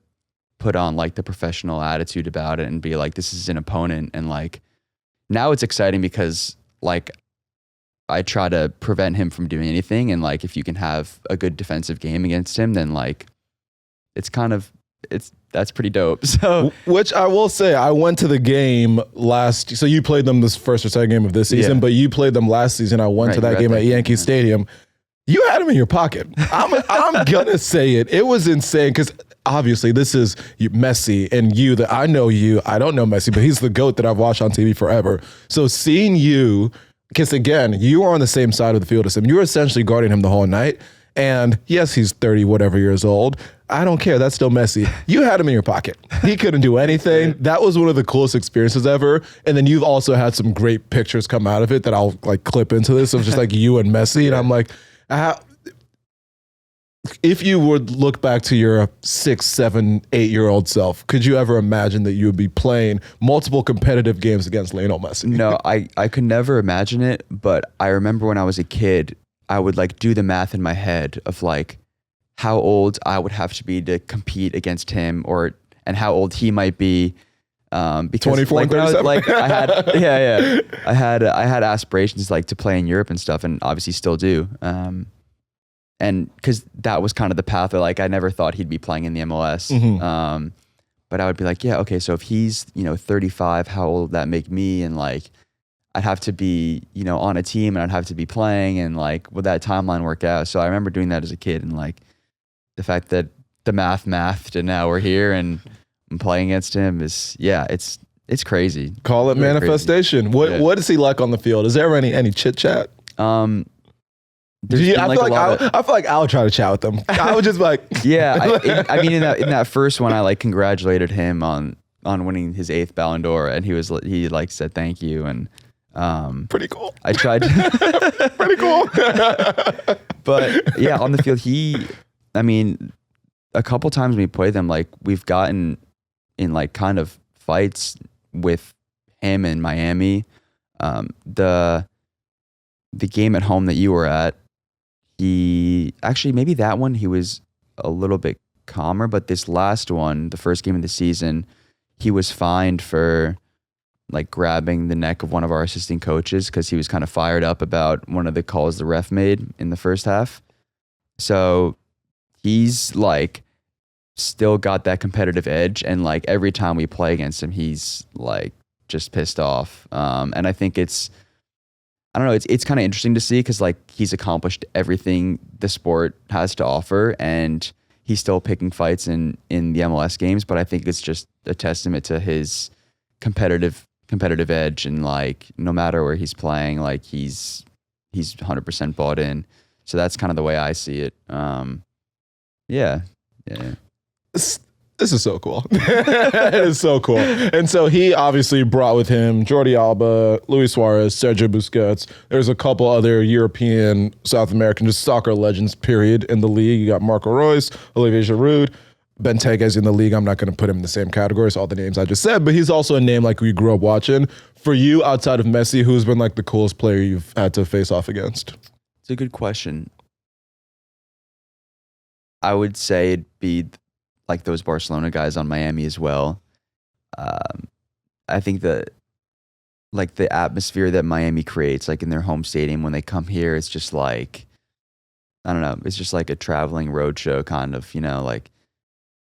put on like the professional attitude about it and be like, this is an opponent, and like now it's exciting because like I try to prevent him from doing anything, and like if you can have a good defensive game against him, then like that's pretty dope. So, which I will say, I went to the game so you played them this first or second game of this season, but you played them last season. I went to that game at Yankee Stadium. You had him in your pocket. I'm gonna say it. It was insane because obviously this is Messi and I know you. I don't know Messi, but he's the GOAT that I've watched on TV forever. So seeing you because again, you are on the same side of the field as him. You were essentially guarding him the whole night. And yes, he's 30 whatever years old. I don't care. That's still Messi. You had him in your pocket. He couldn't do anything. That was one of the coolest experiences ever. And then you've also had some great pictures come out of it that I'll like clip into this of just like you and Messi. And I'm like, if you would look back to your 6, 7, 8-year-old self, could you ever imagine that you would be playing multiple competitive games against Lionel Messi? No, I could never imagine it. But I remember when I was a kid, I would like do the math in my head of like how old I would have to be to compete against him, and how old he might be. Because 24 and 37. I had I had aspirations like to play in Europe and stuff, and obviously still do. And because that was kind of the path that like I never thought he'd be playing in the MLS. Mm-hmm. But I would be like, yeah, okay, so if he's 35, how old would that make me? And like I'd have to be, on a team, and I'd have to be playing, and like, would that timeline work out? So I remember doing that as a kid, and like the fact that the mathed, and now we're here and I'm playing against him it's crazy. Call it manifestation. Crazy. What is he like on the field? Is there any chit chat? I feel like I'll try to chat with them. I would just like, I mean, in that first one, I like congratulated him on winning his 8th Ballon d'Or, and he said thank you, and pretty cool. I tried. Pretty cool. But yeah, on the field, a couple times when we played them, like we've gotten in like kind of fights with him in Miami. The game at home that you were at, maybe that one he was a little bit calmer, but this last one, the first game of the season, he was fined for like grabbing the neck of one of our assistant coaches because he was kind of fired up about one of the calls the ref made in the first half. So he's like still got that competitive edge, and like every time we play against him, he's like just pissed off. And I think it's kind of interesting to see because like he's accomplished everything the sport has to offer, and he's still picking fights in the MLS games. But I think it's just a testament to his competitive edge, and like no matter where he's playing, like he's 100% bought in. So that's kind of the way I see it. Yeah. This is so cool. It is so cool. And so he obviously brought with him Jordi Alba, Luis Suarez, Sergio Busquets. There's a couple other European, South American, just soccer legends, period, in the league. You got Marco Reus, Olivier Giroud, Bentegue's in the league. I'm not going to put him in the same category as all the names I just said, but he's also a name like we grew up watching. For you, outside of Messi, who's been like the coolest player you've had to face off against? It's a good question. I would say it'd be like those Barcelona guys on Miami as well. I think that like the atmosphere that Miami creates, like in their home stadium when they come here, it's just like, I don't know, it's just like a traveling roadshow kind of, like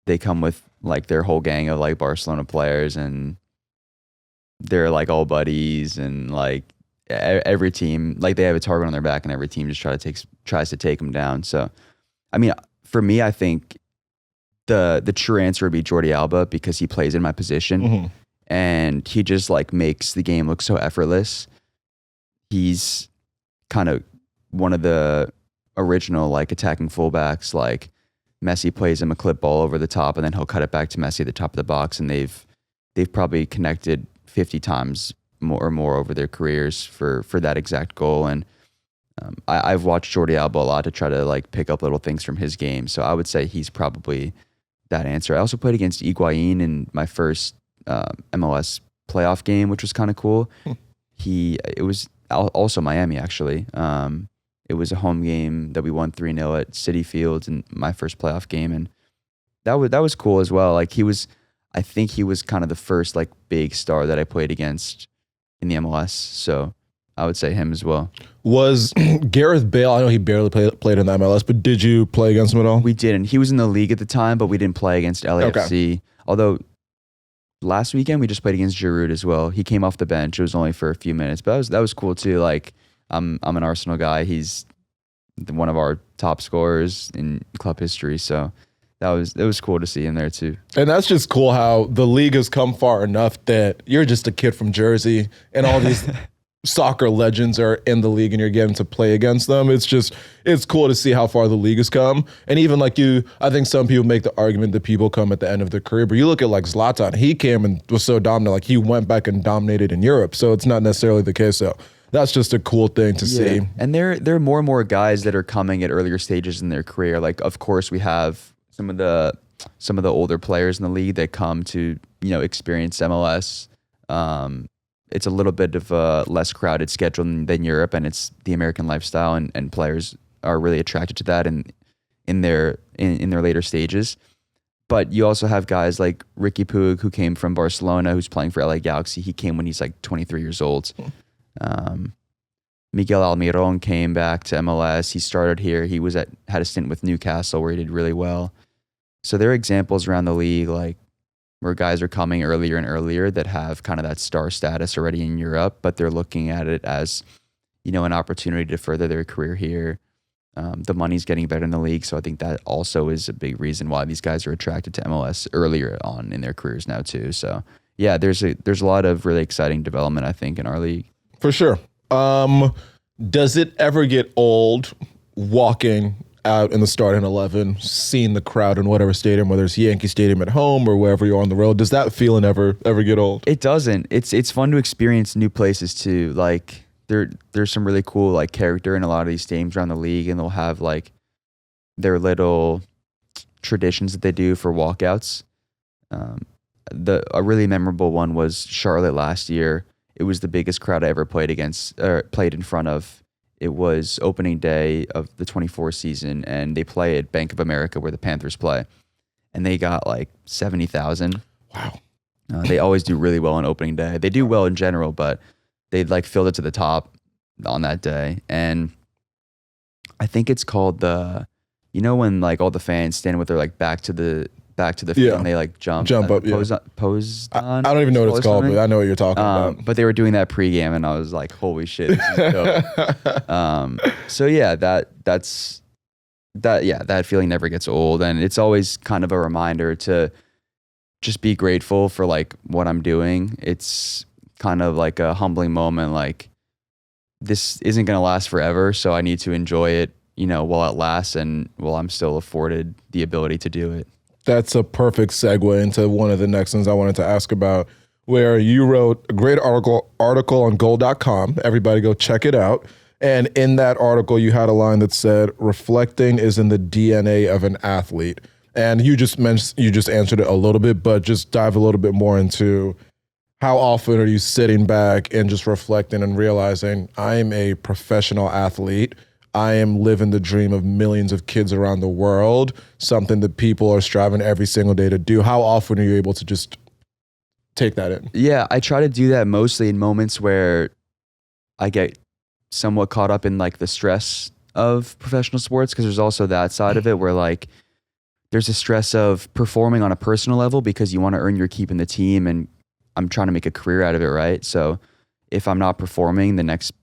they come with like their whole gang of like Barcelona players, and they're like all buddies, and like every team, like they have a target on their back, and every team just tries to take them down. So, I mean, for me, I think the true answer would be Jordi Alba because he plays in my position, Mm-hmm. and he just like makes the game look so effortless. He's kind of one of the original like attacking fullbacks. Like Messi plays him a clip ball over the top, and then he'll cut it back to Messi at the top of the box, and they've probably connected 50 times more over their careers for that exact goal. And I've watched Jordi Alba a lot to try to like pick up little things from his game. So I would say he's probably that answer. I also played against Higuain in my first MLS playoff game, which was kind of cool. It was also Miami actually. It was a home game that we won 3-0 at Citi Fields in my first playoff game, and that was cool as well. Like I think he was kind of the first like big star that I played against in the MLS. So I would say him as well. Was Gareth Bale, I know he barely played in the MLS, but did you play against him at all? We didn't. He was in the league at the time, but we didn't play against LAFC. Okay. Although last weekend we just played against Giroud as well. He came off the bench. It was only for a few minutes, but that was cool too. Like I'm an Arsenal guy. He's one of our top scorers in club history. So it was cool to see him there too. And that's just cool how the league has come far enough that you're just a kid from Jersey, and all these soccer legends are in the league and you're getting to play against them. It's cool to see how far the league has come. And even like I think some people make the argument that people come at the end of their career, but you look at like Zlatan, he came and was so dominant, like he went back and dominated in Europe. So it's not necessarily the case. So that's just a cool thing to see. And there are more and more guys that are coming at earlier stages in their career. Like, of course, we have some of the older players in the league that come to, experience MLS. It's a little bit of a less crowded schedule than Europe, and it's the American lifestyle, and players are really attracted to that in their later stages. But you also have guys like Ricky Puig, who came from Barcelona, who's playing for LA Galaxy. He came when he's like 23 years old. Miguel Almiron came back to MLS. He started here. He had a stint with Newcastle where he did really well. So there are examples around the league like where guys are coming earlier and earlier that have kind of that star status already in Europe, but they're looking at it as, an opportunity to further their career here. The money's getting better in the league, so I think that also is a big reason why these guys are attracted to MLS earlier on in their careers now too. So yeah, there's a lot of really exciting development, I think, in our league. For sure. Does it ever get old walking out in the starting 11, seeing the crowd in whatever stadium, whether it's Yankee Stadium at home or wherever you're on the road? Does that feeling ever get old? It doesn't. It's fun to experience new places too. Like there's some really cool like character in a lot of these stadiums around the league, and they'll have like their little traditions that they do for walkouts. A really memorable one was Charlotte last year. It was the biggest crowd I ever played in front of. It was opening day of the 24 season, and they play at Bank of America where the Panthers play, and they got like 70,000. Wow. They always do really well on opening day. They do well in general, but they like filled it to the top on that day. And I think it's called when like all the fans stand with their like back to the field and they like jump up. Pose on. I don't even know what it's called, but I know what you're talking about. But they were doing that pregame, and I was like, "Holy shit, this is dope." So yeah, that feeling never gets old, and it's always kind of a reminder to just be grateful for like what I'm doing. It's kind of like a humbling moment. Like this isn't going to last forever, so I need to enjoy it, while it lasts, and while I'm still afforded the ability to do it. That's a perfect segue into one of the next things I wanted to ask about, where you wrote a great article on goal.com. Everybody go check it out. And in that article, you had a line that said, reflecting is in the DNA of an athlete. And you just answered it a little bit, but just dive a little bit more into how often are you sitting back and just reflecting and realizing I am a professional athlete. I am living the dream of millions of kids around the world, something that people are striving every single day to do. How often are you able to just take that in? Yeah, I try to do that mostly in moments where I get somewhat caught up in like the stress of professional sports, because there's also that side of it where like there's a stress of performing on a personal level because you want to earn your keep in the team, and I'm trying to make a career out of it, right? So if I'm not performing, the next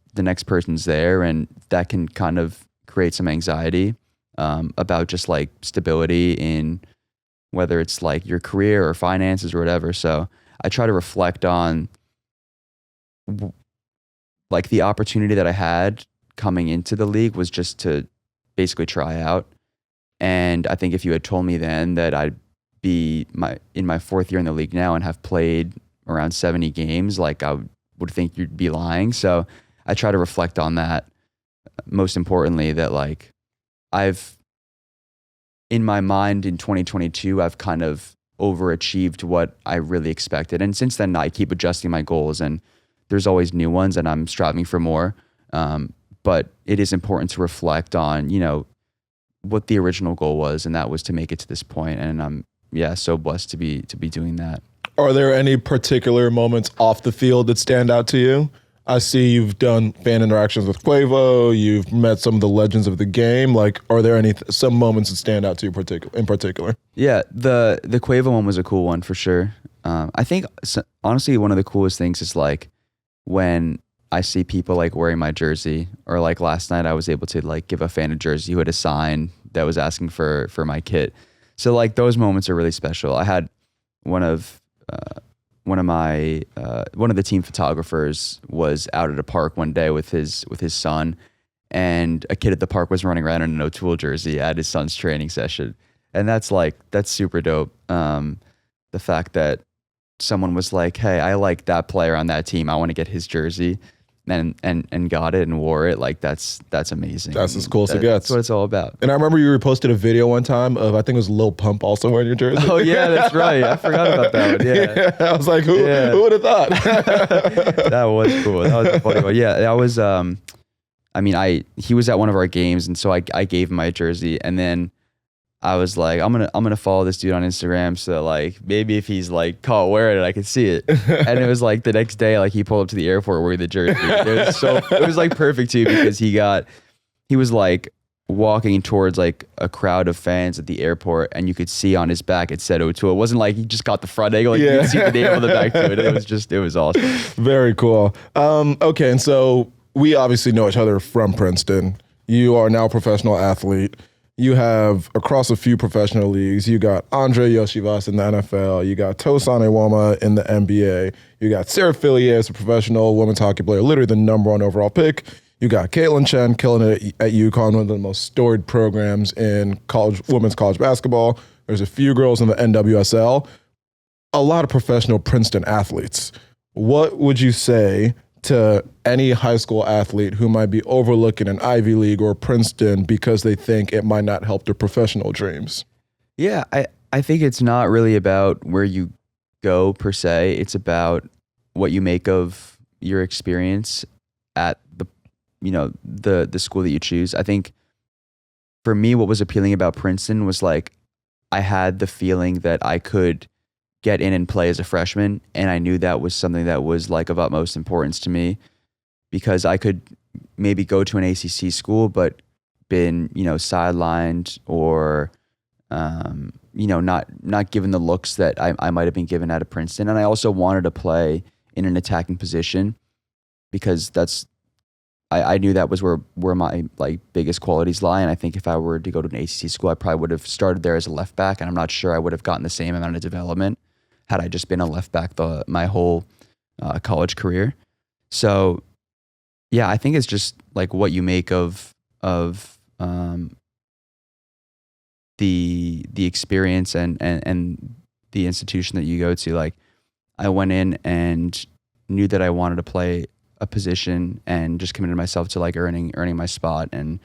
person's there, and that can kind of create some anxiety about just like stability in whether it's like your career or finances or whatever. So I try to reflect on like the opportunity that I had coming into the league was just to basically try out. And I think if you had told me then that I'd be in my fourth year in the league now and have played around 70 games, like I would think you'd be lying. So I try to reflect on that. Most importantly, that like in my mind in 2022, I've kind of overachieved what I really expected. And since then, I keep adjusting my goals, and there's always new ones, and I'm striving for more. But it is important to reflect on, what the original goal was, and that was to make it to this point. And I'm so blessed to be doing that. Are there any particular moments off the field that stand out to you? I see you've done fan interactions with Quavo. You've met some of the legends of the game. Like, are there some moments that stand out to you in particular? Yeah, the Quavo one was a cool one for sure. I think honestly, one of the coolest things is like when I see people like wearing my jersey, or like last night I was able to like give a fan a jersey who had a sign that was asking for my kit. So like those moments are really special. I had one of one of the team photographers was out at a park one day with his son, and a kid at the park was running around in an O'Toole jersey at his son's training session. And that's super dope. The fact that someone was like, hey, I like that player on that team, I want to get his jersey, and got it and wore it. Like that's amazing. That's as cool as it gets. That's what it's all about. And I remember you reposted a video one time of, I think it was Lil Pump also wearing your jersey. Oh yeah, that's right. I forgot about that one. Yeah. I was like, who would have thought? That was cool. That was a funny one. Yeah, that was. He was at one of our games, and so I gave him my jersey, and then I was like, I'm gonna follow this dude on Instagram, so like maybe if he's like caught wearing it, I could see it. And it was like the next day, like he pulled up to the airport wearing the jersey. It was like perfect too, because he was like walking towards like a crowd of fans at the airport, and you could see on his back it said O'Toole. It wasn't like he just got the front angle, like you could see the name on the back to it. It was awesome. Very cool. Okay, and so we obviously know each other from Princeton. You are now a professional athlete. You have, across a few professional leagues, you got Andre Yoshivas in the NFL, you got Tosan Ewoma in the NBA, you got Sarah Fillier as a professional women's hockey player, literally the #1 overall pick. You got Caitlin Chen killing it at UConn, one of the most storied programs in women's college basketball. There's a few girls in the NWSL. A lot of professional Princeton athletes. What would you say to any high school athlete who might be overlooking an Ivy League or Princeton because they think it might not help their professional dreams? Yeah, I think it's not really about where you go per se. It's about what you make of your experience at the school that you choose. I think for me, what was appealing about Princeton was like I had the feeling that I could get in and play as a freshman, and I knew that was something that was like of utmost importance to me, because I could maybe go to an ACC school but been sidelined or not given the looks that I might have been given out of Princeton. And I also wanted to play in an attacking position, because I knew that was where my like biggest qualities lie. And I think if I were to go to an ACC school, I probably would have started there as a left back, and I'm not sure I would have gotten the same amount of development had I just been a left back my whole college career. So yeah, I think it's just like what you make of the experience and the institution that you go to. Like I went in and knew that I wanted to play a position and just committed myself to like earning my spot and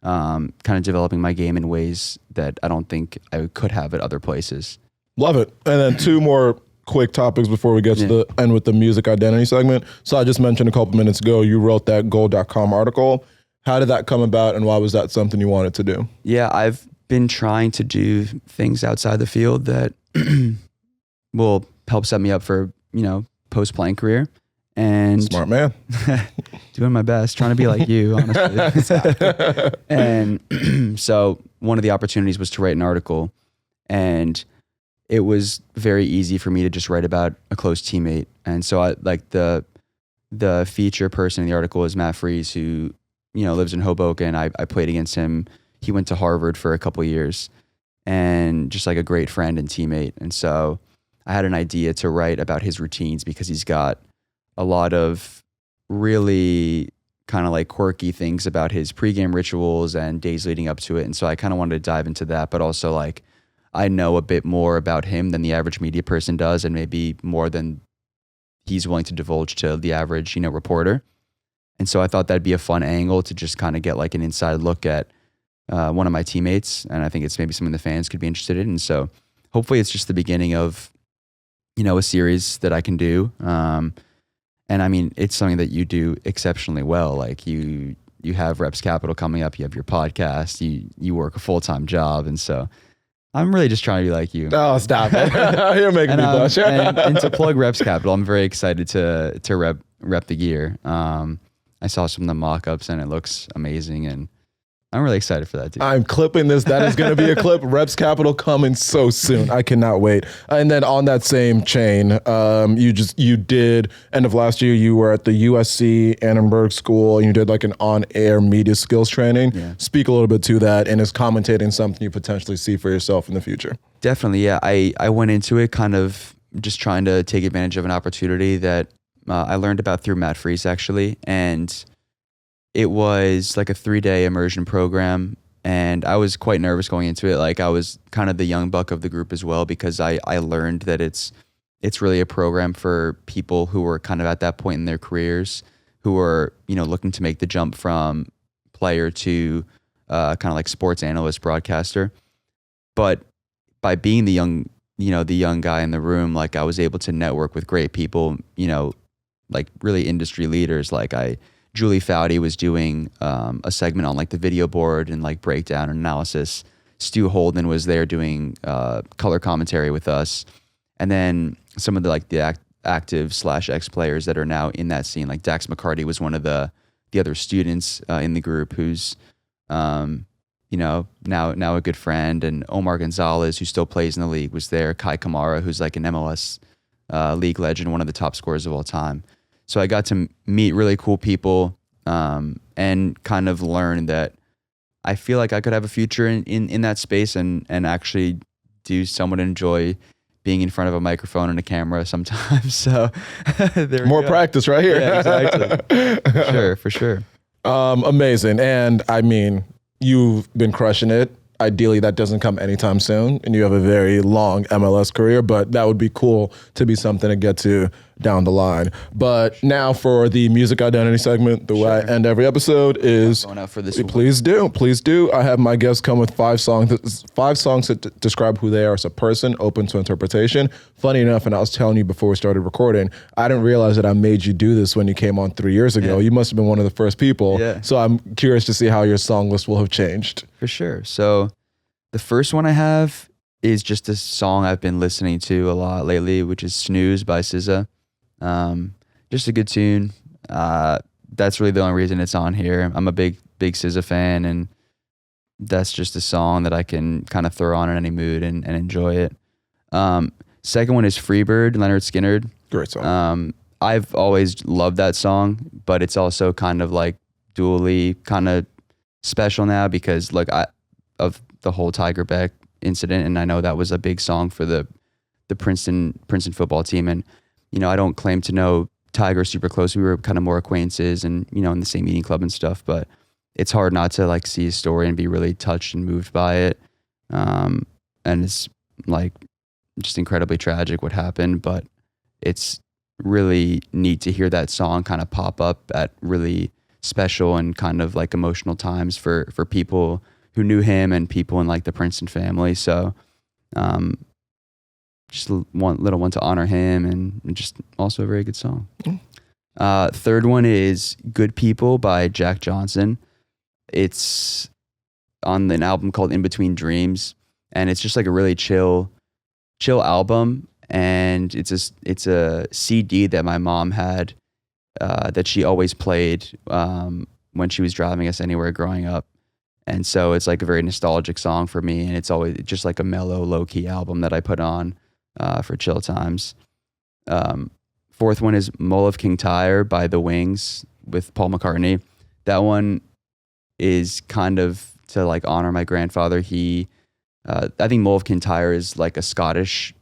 kind of developing my game in ways that I don't think I could have at other places. Love it. And then two more quick topics before we get to the end with the music identity segment. So I just mentioned a couple minutes ago, you wrote that goal.com article. How did that come about, and why was that something you wanted to do? Yeah, I've been trying to do things outside the field that will help set me up for, post-playing career. And smart man. Doing my best, trying to be like you, honestly. And so one of the opportunities was to write an article, and it was very easy for me to just write about a close teammate. And so I like the feature person in the article is Matt Freese, who lives in Hoboken. I played against him. He went to Harvard for a couple of years, and just like a great friend and teammate. And so I had an idea to write about his routines, because he's got a lot of really kind of like quirky things about his pregame rituals and days leading up to it. And so I kind of wanted to dive into that, but also like I know a bit more about him than the average media person does, and maybe more than he's willing to divulge to the average, reporter. And so I thought that'd be a fun angle to just kind of get like an inside look at one of my teammates. And I think it's maybe something the fans could be interested in. And so hopefully it's just the beginning of, a series that I can do. And I mean, it's something that you do exceptionally well. Like you have Reps Capital coming up, you have your podcast, you work a full-time job. And so I'm really just trying to be like you. Oh, stop it. You're making me blush. and to plug Reps Capital, I'm very excited to rep the gear. I saw some of the mock-ups and it looks amazing, and I'm really excited for that, dude. I'm clipping this. That is going to be a clip. Reps Capital coming so soon. I cannot wait. And then on that same chain, you did, end of last year, you were at the USC Annenberg School, and you did like an on-air media skills training. Yeah. Speak a little bit to that, and is commentating something you potentially see for yourself in the future? Definitely, yeah. I went into it kind of just trying to take advantage of an opportunity that I learned about through Matt Freese, actually. And it was like a 3-day immersion program. And I was quite nervous going into it. Like I was kind of the young buck of the group as well, because I learned that it's really a program for people who are kind of at that point in their careers, who are, looking to make the jump from player to kind of like sports analyst, broadcaster. But by being the young guy in the room, like I was able to network with great people, like really industry leaders. Like Julie Foudy was doing a segment on like the video board and like breakdown and analysis. Stu Holden was there doing color commentary with us. And then some of the active / ex players that are now in that scene, like Dax McCarty was one of the other students in the group who's, now a good friend. And Omar Gonzalez, who still plays in the league, was there. Kai Kamara, who's like an MLS league legend, one of the top scorers of all time. So I got to meet really cool people and kind of learn that I feel like I could have a future in that space and actually do somewhat enjoy being in front of a microphone and a camera sometimes. So there More practice right here. Yeah, exactly. For sure. Amazing. And I mean, you've been crushing it. Ideally, that doesn't come anytime soon, and you have a very long MLS career, but that would be cool to be something to get to down the line. But now for the music identity segment, the way I end every episode is, going out for this please do. I have my guests come with 5 songs that describe who they are as a person, open to interpretation. Funny enough, and I was telling you before we started recording, I didn't realize that I made you do this when you came on 3 years ago. Yeah. You must have been one of the first people. Yeah. So I'm curious to see how your song list will have changed. For sure. So the first one I have is just a song I've been listening to a lot lately, which is Snooze by SZA. Just a good tune. That's really the only reason it's on here. I'm a big SZA fan, and that's just a song that I can kind of throw on in any mood and enjoy it. Second one is Freebird, Leonard Skinner. Great song. I've always loved that song, but it's also kind of like dually kind of special now because of the whole Tiger Beck incident, and I know that was a big song for the Princeton football team. And I don't claim to know Tiger super close. We were kind of more acquaintances, and in the same eating club and stuff. But it's hard not to like see his story and be really touched and moved by it. And it's like just incredibly tragic what happened. But it's really neat to hear that song kind of pop up at really special and kind of like emotional times for people who knew him and people in like the Princeton family. So just one little one to honor him, and just also a very good song. Third one is Good People by Jack Johnson. It's on an album called In Between Dreams, and it's just like a really chill album. And it's a CD that my mom had that she always played when she was driving us anywhere growing up. And so it's like a very nostalgic song for me, and it's always just like a mellow, low-key album that I put on for chill times. Fourth one is Mull of King Tyre by The Wings with Paul McCartney. That one is kind of to like honor my grandfather. I think Mull of King Tyre is like a Scottish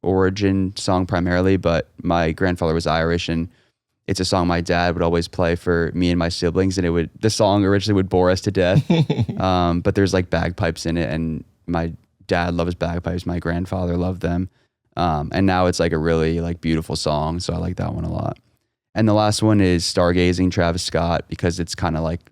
origin song primarily, but my grandfather was Irish, and it's a song my dad would always play for me and my siblings, and the song originally would bore us to death. But there's like bagpipes in it, and my dad loves bagpipes. My grandfather loved them. And now it's like a really like beautiful song. So I like that one a lot. And the last one is Stargazing, Travis Scott, because it's kind of like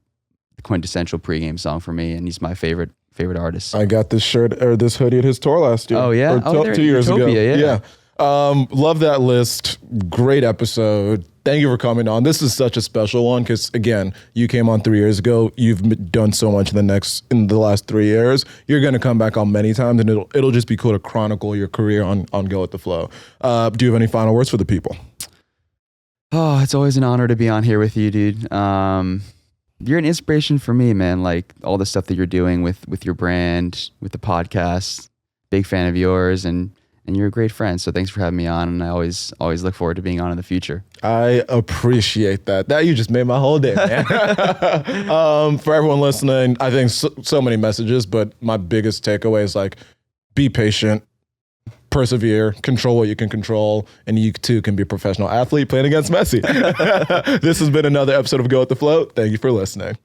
the quintessential pregame song for me, and he's my favorite artist. I got this shirt or this hoodie at his tour last year. Oh yeah? Or 2 years ago. Yeah. Love that list. Great episode. Thank you for coming on. This is such a special one because, again, you came on 3 years ago. You've done so much in the last 3 years. You're going to come back on many times, and it'll just be cool to chronicle your career on Go With The Flow. Do you have any final words for the people? Oh, it's always an honor to be on here with you, dude. You're an inspiration for me, man. Like all the stuff that you're doing with your brand, with the podcast. Big fan of yours, and you're a great friend. So thanks for having me on, and I always look forward to being on in the future. I appreciate that. That you just made my whole day, man. For everyone listening, I think so many messages, but my biggest takeaway is like, be patient. persevere, control what you can control, and you too can be a professional athlete playing against Messi. This has been another episode of Go With The Flow. Thank you for listening.